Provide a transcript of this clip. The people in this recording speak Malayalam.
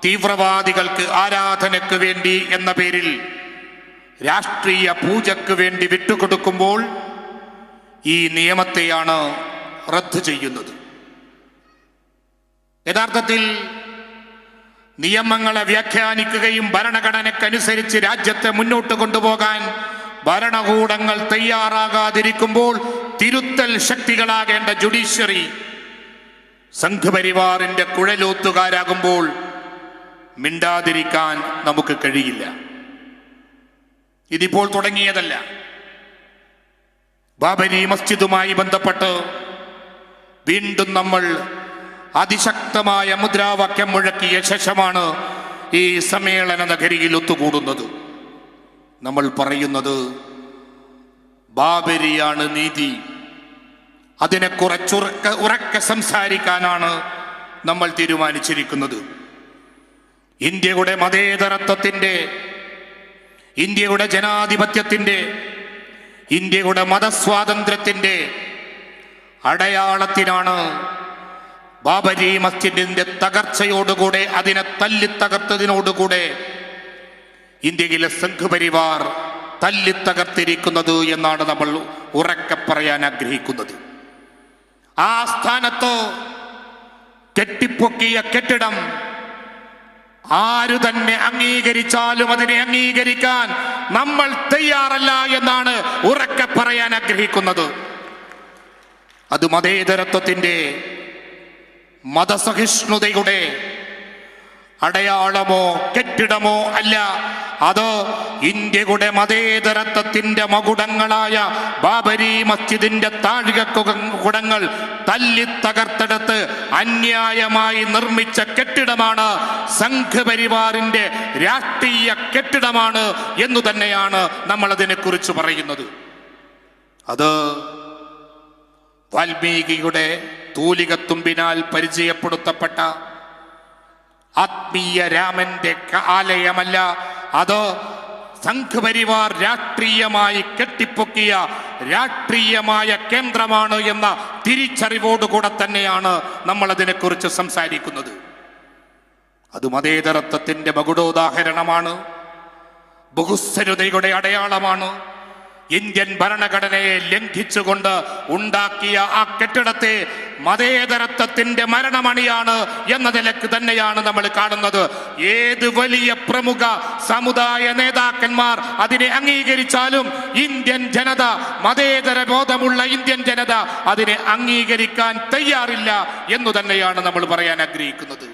തീവ്രവാദികൾക്ക് ആരാധനയ്ക്ക് വേണ്ടി എന്ന പേരിൽ രാഷ്ട്രീയ പൂജയ്ക്ക് വേണ്ടി വിട്ടുകൊടുക്കുമ്പോൾ ഈ നിയമത്തെയാണ് റദ്ദ് ചെയ്യുന്നത്. യഥാർത്ഥത്തിൽ നിയമങ്ങളെ വ്യാഖ്യാനിക്കുകയും ഭരണഘടനയ്ക്കനുസരിച്ച് രാജ്യത്തെ മുന്നോട്ട് കൊണ്ടുപോകാൻ ഭരണകൂടങ്ങൾ തയ്യാറാകാതിരിക്കുമ്പോൾ തിരുത്തൽ ശക്തികളാകേണ്ട ജുഡീഷ്യറി സംഘപരിവാറിന്റെ കുഴലൂത്തുകാരാകുമ്പോൾ മിണ്ടാതിരിക്കാൻ നമുക്ക് കഴിയില്ല. ഇതിപ്പോൾ തുടങ്ങിയതല്ല. ബാബരി മസ്ജിദുമായി ബന്ധപ്പെട്ട് വീണ്ടും നമ്മൾ അതിശക്തമായ മുദ്രാവാക്യം മുഴക്കിയ ശേഷമാണ് ഈ സമ്മേളന നഗരിയിൽ ഒത്തുകൂടുന്നത്. നമ്മൾ പറയുന്നത് ബാബരിയാണ് നീതി. അതിനെ ഉറക്കെ സംസാരിക്കാനാണ് നമ്മൾ തീരുമാനിച്ചിരിക്കുന്നത്. ഇന്ത്യയുടെ മതേതരത്വത്തിന്റെ, ഇന്ത്യയുടെ ജനാധിപത്യത്തിന്റെ, ഇന്ത്യയുടെ മതസ്വാതന്ത്ര്യത്തിന്റെ അടയാളത്തിനാണ് ബാബരി മസ്ജിദിന്റെ തകർച്ചയോടുകൂടെ, അതിനെ തല്ലിത്തകർത്തതിനോടുകൂടെ ഇന്ത്യയിലെ സംഘപരിവാർ തല്ലിത്തകർത്തിരിക്കുന്നത് എന്നാണ് നമ്മൾ ഉറക്കെ പറയാൻ ആഗ്രഹിക്കുന്നത്. ആ സ്ഥാനത്ത് കെട്ടിപ്പൊക്കിയ കെട്ടിടം ആരു തന്നെ അംഗീകരിച്ചാലും അതിനെ അംഗീകരിക്കാൻ നമ്മൾ തയ്യാറല്ല എന്നാണ് ഉറക്കെ പറയാൻ ആഗ്രഹിക്കുന്നത്. അത് മതേതരത്വത്തിന്റെ, മതസഹിഷ്ണുതയുടെ അടയാളമോ കെട്ടിടമോ അല്ല. അത് ഇന്ത്യയുടെ മതേതരത്വത്തിന്റെ മകുടങ്ങളായ ബാബരി മസ്ജിദിന്റെ താഴികക്കുടങ്ങൾ തല്ലിത്തകർത്തെടുത്ത് അന്യായമായി നിർമ്മിച്ച കെട്ടിടമാണ്. സംഘപരിവാറിന്റെ രാഷ്ട്രീയ കെട്ടിടമാണ് എന്നു തന്നെയാണ് നമ്മൾ അതിനെക്കുറിച്ച് പറയുന്നത്. അത് വാൽമീകിയുടെ തൂലികത്തുമ്പിനാൽ പരിചയപ്പെടുത്തപ്പെട്ട ആത്മീയ രാമന്റെ ആലയമല്ല. അത് സംഘപരിവാർ രാഷ്ട്രീയമായി കെട്ടിപ്പൊക്കിയ രാഷ്ട്രീയമായ കേന്ദ്രമാണ് എന്ന തിരിച്ചറിവോടുകൂടെ തന്നെയാണ് നമ്മൾ അതിനെക്കുറിച്ച് സംസാരിക്കുന്നത്. അത് മതേതരത്വത്തിന്റെ മകുടോദാഹരണമാണ്, ബഹുസ്വരതയുടെ അടയാളമാണ്. ഇന്ത്യൻ ഭരണഘടനയെ ലംഘിച്ചുകൊണ്ട് ഉണ്ടാക്കിയ ആ കെട്ടിടത്തെ മതേതരത്വത്തിന്റെ മരണമണിയാണ് എന്ന നിലക്ക് തന്നെയാണ് നമ്മൾ കാണുന്നത്. ഏത് വലിയ പ്രമുഖ സമുദായ നേതാക്കന്മാർ അതിനെ അംഗീകരിച്ചാലും ഇന്ത്യൻ ജനത, മതേതര ബോധമുള്ള ഇന്ത്യൻ ജനത അതിനെ അംഗീകരിക്കാൻ തയ്യാറില്ല എന്നു തന്നെയാണ് നമ്മൾ പറയാൻ ആഗ്രഹിക്കുന്നത്.